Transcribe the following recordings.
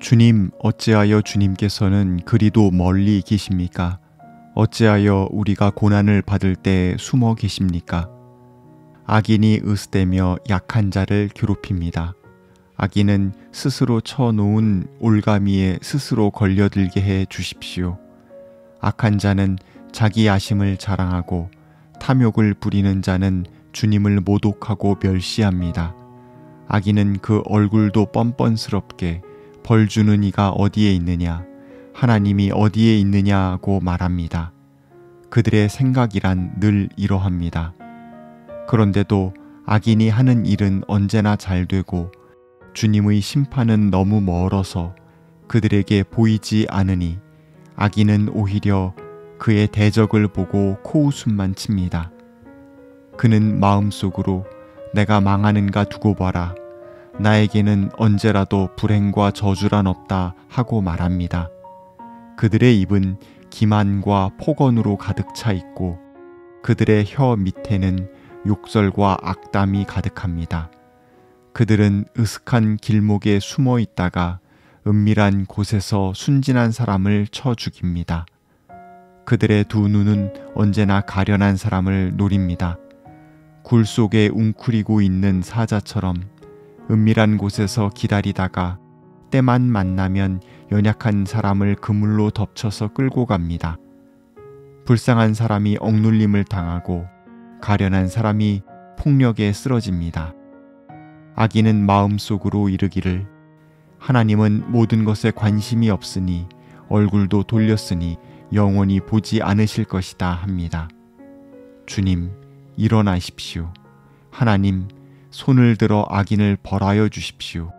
주님, 어찌하여 주님께서는 그리도 멀리 계십니까? 어찌하여 우리가 고난을 받을 때 숨어 계십니까? 악인이 으스대며 약한 자를 괴롭힙니다. 악인은 스스로 쳐놓은 올가미에 스스로 걸려들게 해 주십시오. 악한 자는 자기 야심을 자랑하고 탐욕을 부리는 자는 주님을 모독하고 멸시합니다. 악인은 그 얼굴도 뻔뻔스럽게 벌 주는 이가 어디에 있느냐, 하나님이 어디에 있느냐고 말합니다. 그들의 생각이란 늘 이러합니다. 그런데도 악인이 하는 일은 언제나 잘 되고 주님의 심판은 너무 멀어서 그들에게 보이지 않으니 악인은 오히려 그의 대적을 보고 코웃음만 칩니다. 그는 마음속으로 내가 망하는가 두고 봐라. 나에게는 언제라도 불행과 저주란 없다 하고 말합니다. 그들의 입은 기만과 폭언으로 가득 차 있고 그들의 혀 밑에는 욕설과 악담이 가득합니다. 그들은 으슥한 길목에 숨어 있다가 은밀한 곳에서 순진한 사람을 쳐 죽입니다. 그들의 두 눈은 언제나 가련한 사람을 노립니다. 굴 속에 웅크리고 있는 사자처럼 은밀한 곳에서 기다리다가 때만 만나면 연약한 사람을 그물로 덮쳐서 끌고 갑니다. 불쌍한 사람이 억눌림을 당하고 가련한 사람이 폭력에 쓰러집니다. 악인은 마음속으로 이르기를 하나님은 모든 것에 관심이 없으니 얼굴도 돌렸으니 영원히 보지 않으실 것이다 합니다. 주님, 일어나십시오. 하나님, 손을 들어 악인을 벌하여 주십시오.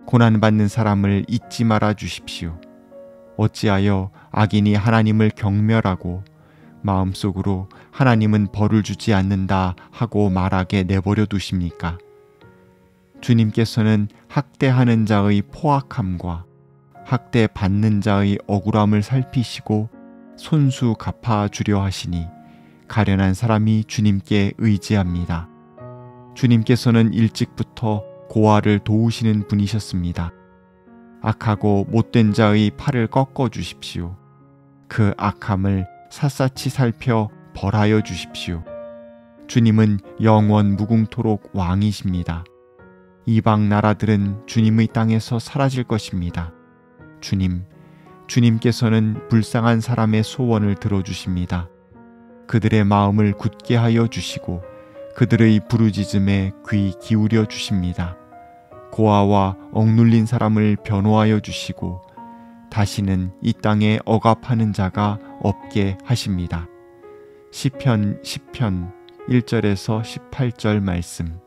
고난받는 사람을 잊지 말아 주십시오. 어찌하여 악인이 하나님을 경멸하고 마음속으로 하나님은 벌을 주지 않는다 하고 말하게 내버려 두십니까? 주님께서는 학대하는 자의 포악함과 학대받는 자의 억울함을 살피시고 손수 갚아주려 하시니 가련한 사람이 주님께 의지합니다. 주님께서는 일찍부터 고아를 도우시는 분이셨습니다. 악하고 못된 자의 팔을 꺾어 주십시오. 그 악함을 샅샅이 살펴 벌하여 주십시오. 주님은 영원 무궁토록 왕이십니다. 이방 나라들은 주님의 땅에서 사라질 것입니다. 주님께서는 불쌍한 사람의 소원을 들어주십니다. 그들의 마음을 굳게 하여 주시고 그들의 부르짖음에 귀 기울여 주십니다. 고아와 억눌린 사람을 변호하여 주시고 다시는 이 땅에 억압하는 자가 없게 하십니다. 시편 1절에서 18절 말씀.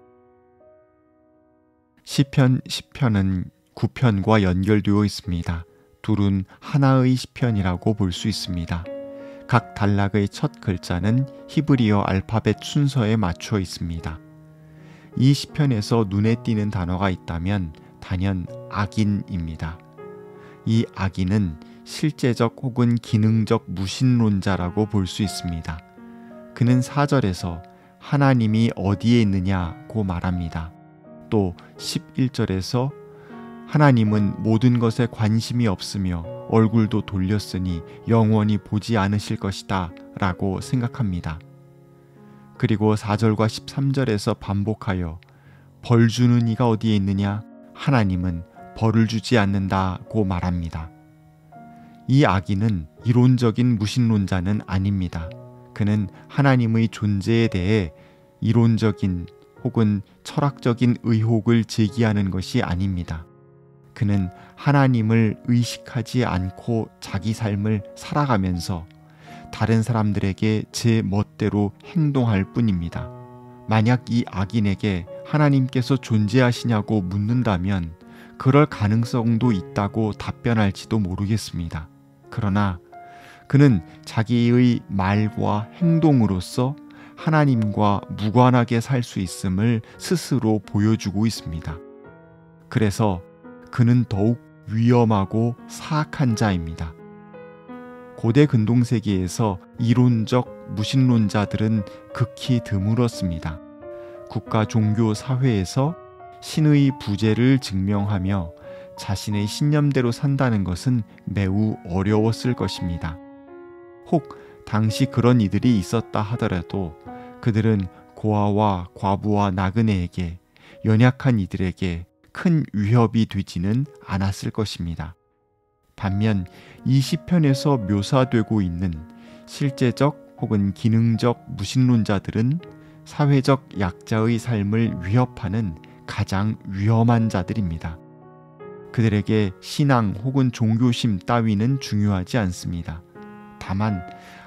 시편 10편은 9편과 연결되어 있습니다. 둘은 하나의 시편이라고 볼 수 있습니다. 각 단락의 첫 글자는 히브리어 알파벳 순서에 맞춰 있습니다. 이 시편에서 눈에 띄는 단어가 있다면 단연 악인입니다. 이 악인은 실제적 혹은 기능적 무신론자라고 볼 수 있습니다. 그는 4절에서 하나님이 어디에 있느냐고 말합니다. 또 11절에서 하나님은 모든 것에 관심이 없으며 얼굴도 돌렸으니 영원히 보지 않으실 것이다 라고 생각합니다. 그리고 4절과 13절에서 반복하여 벌 주는 이가 어디에 있느냐? 하나님은 벌을 주지 않는다고 말합니다. 이 악인은 이론적인 무신론자는 아닙니다. 그는 하나님의 존재에 대해 이론적인 혹은 철학적인 의혹을 제기하는 것이 아닙니다. 그는 하나님을 의식하지 않고 자기 삶을 살아가면서 다른 사람들에게 제 멋대로 행동할 뿐입니다. 만약 이 악인에게 하나님께서 존재하시냐고 묻는다면 그럴 가능성도 있다고 답변할지도 모르겠습니다. 그러나 그는 자기의 말과 행동으로서 하나님과 무관하게 살 수 있음을 스스로 보여주고 있습니다. 그래서 그는 더욱 위험하고 사악한 자입니다. 고대 근동세계에서 이론적 무신론자들은 극히 드물었습니다. 국가 종교 사회에서 신의 부재를 증명하며 자신의 신념대로 산다는 것은 매우 어려웠을 것입니다. 혹 당시 그런 이들이 있었다 하더라도 그들은 고아와 과부와 나그네에게, 연약한 이들에게 큰 위협이 되지는 않았을 것입니다. 반면 이 시편에서 묘사되고 있는 실제적 혹은 기능적 무신론자들은 사회적 약자의 삶을 위협하는 가장 위험한 자들입니다. 그들에게 신앙 혹은 종교심 따위는 중요하지 않습니다. 다만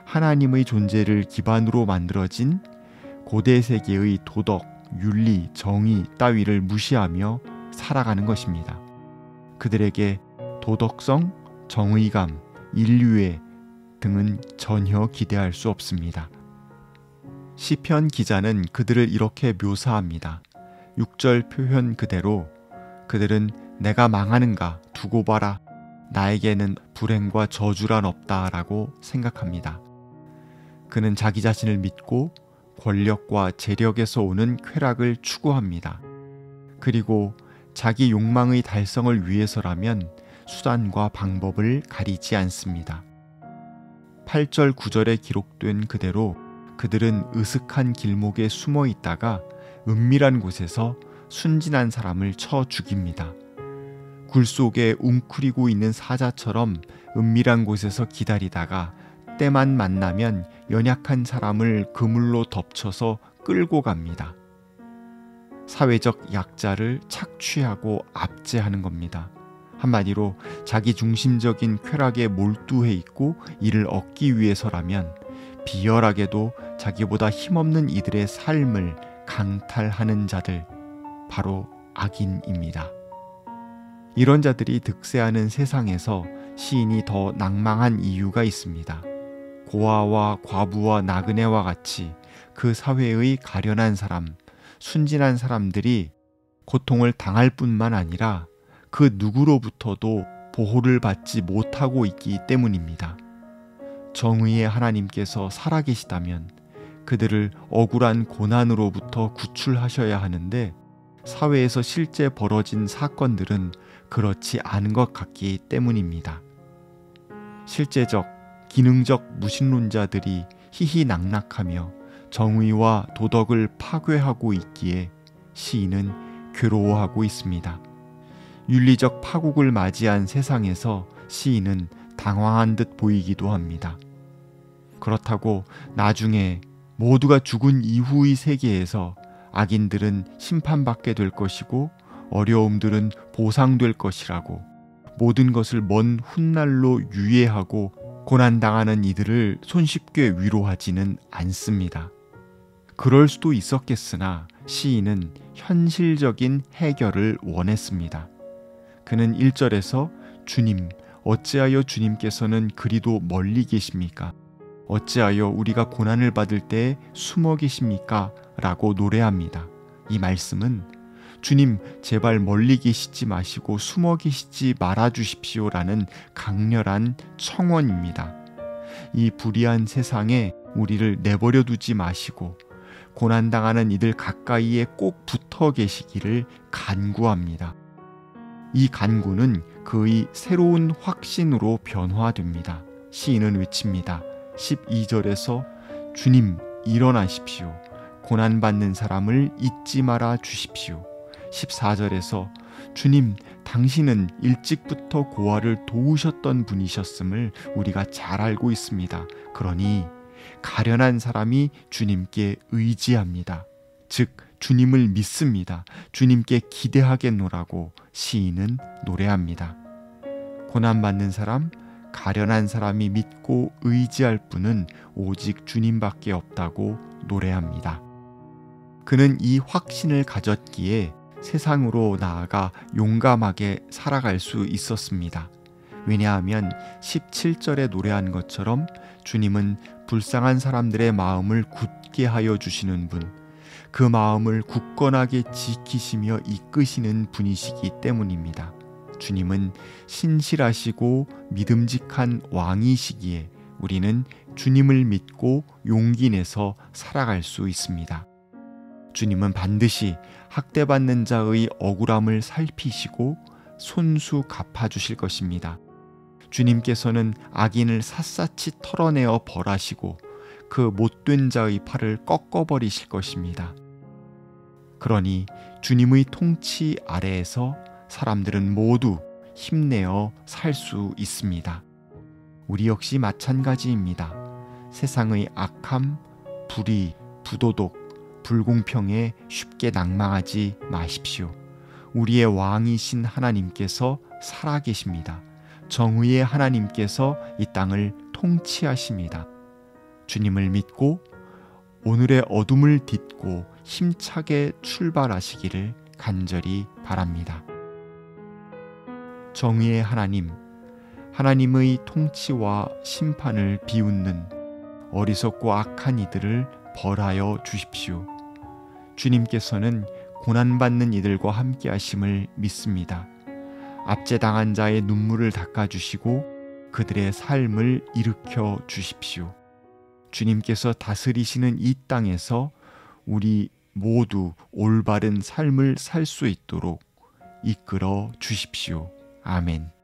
하나님의 존재를 기반으로 만들어진 고대 세계의 도덕, 윤리, 정의 따위를 무시하며 살아가는 것입니다. 그들에게 도덕성, 정의감, 인류애 등은 전혀 기대할 수 없습니다. 시편 기자는 그들을 이렇게 묘사합니다. 6절 표현 그대로 그들은 내가 망하는가 두고 봐라, 나에게는 불행과 저주란 없다라고 생각합니다. 그는 자기 자신을 믿고 권력과 재력에서 오는 쾌락을 추구합니다. 그리고 자기 욕망의 달성을 위해서라면 수단과 방법을 가리지 않습니다. 8절 9절에 기록된 그대로 그들은 으슥한 길목에 숨어 있다가 은밀한 곳에서 순진한 사람을 쳐 죽입니다. 굴 속에 웅크리고 있는 사자처럼 은밀한 곳에서 기다리다가 때만 만나면 연약한 사람을 그물로 덮쳐서 끌고 갑니다. 사회적 약자를 착취하고 압제하는 겁니다. 한마디로 자기 중심적인 쾌락에 몰두해 있고 이를 얻기 위해서라면 비열하게도 자기보다 힘없는 이들의 삶을 강탈하는 자들, 바로 악인입니다. 이런 자들이 득세하는 세상에서 시인이 더 낭망한 이유가 있습니다. 고아와 과부와 나그네와 같이 그 사회의 가련한 사람, 순진한 사람들이 고통을 당할 뿐만 아니라 그 누구로부터도 보호를 받지 못하고 있기 때문입니다. 정의의 하나님께서 살아계시다면 그들을 억울한 고난으로부터 구출하셔야 하는데 사회에서 실제 벌어진 사건들은 그렇지 않은 것 같기 때문입니다. 실제적, 기능적 무신론자들이 희희낙낙하며 정의와 도덕을 파괴하고 있기에 시인은 괴로워하고 있습니다. 윤리적 파국을 맞이한 세상에서 시인은 당황한 듯 보이기도 합니다. 그렇다고 나중에 모두가 죽은 이후의 세계에서 악인들은 심판받게 될 것이고 어려움들은 보상될 것이라고 모든 것을 먼 훗날로 유예하고 고난당하는 이들을 손쉽게 위로하지는 않습니다. 그럴 수도 있었겠으나 시인은 현실적인 해결을 원했습니다. 그는 1절에서 주님, 어찌하여 주님께서는 그리도 멀리 계십니까? 어찌하여 우리가 고난을 받을 때에 숨어 계십니까? 라고 노래합니다. 이 말씀은 주님, 제발 멀리 계시지 마시고 숨어 계시지 말아 주십시오 라는 강렬한 청원입니다. 이 불의한 세상에 우리를 내버려 두지 마시고 고난당하는 이들 가까이에 꼭 붙어 계시기를 간구합니다. 이 간구는 그의 새로운 확신으로 변화됩니다. 시인은 외칩니다. 12절에서 주님, 일어나십시오. 고난받는 사람을 잊지 말아 주십시오. 14절에서 주님, 당신은 일찍부터 고아를 도우셨던 분이셨음을 우리가 잘 알고 있습니다. 그러니 가련한 사람이 주님께 의지합니다. 즉 주님을 믿습니다. 주님께 기대하겠노라고 시인은 노래합니다. 고난받는 사람, 가련한 사람이 믿고 의지할 분은 오직 주님밖에 없다고 노래합니다. 그는 이 확신을 가졌기에 세상으로 나아가 용감하게 살아갈 수 있었습니다. 왜냐하면 17절에 노래한 것처럼 주님은 불쌍한 사람들의 마음을 굳게 하여 주시는 분, 그 마음을 굳건하게 지키시며 이끄시는 분이시기 때문입니다. 주님은 신실하시고 믿음직한 왕이시기에 우리는 주님을 믿고 용기 내서 살아갈 수 있습니다. 주님은 반드시 학대받는 자의 억울함을 살피시고 손수 갚아주실 것입니다. 주님께서는 악인을 샅샅이 털어내어 벌하시고 그 못된 자의 팔을 꺾어버리실 것입니다. 그러니 주님의 통치 아래에서 사람들은 모두 힘내어 살 수 있습니다. 우리 역시 마찬가지입니다. 세상의 악함, 불의, 부도덕, 불공평에 쉽게 낭망하지 마십시오. 우리의 왕이신 하나님께서 살아계십니다. 정의의 하나님께서 이 땅을 통치하십니다. 주님을 믿고 오늘의 어둠을 딛고 힘차게 출발하시기를 간절히 바랍니다. 정의의 하나님, 하나님의 통치와 심판을 비웃는 어리석고 악한 이들을 벌하여 주십시오. 주님께서는 고난받는 이들과 함께 하심을 믿습니다. 압제당한 자의 눈물을 닦아주시고 그들의 삶을 일으켜 주십시오. 주님께서 다스리시는 이 땅에서 우리 모두 올바른 삶을 살 수 있도록 이끌어 주십시오. 아멘.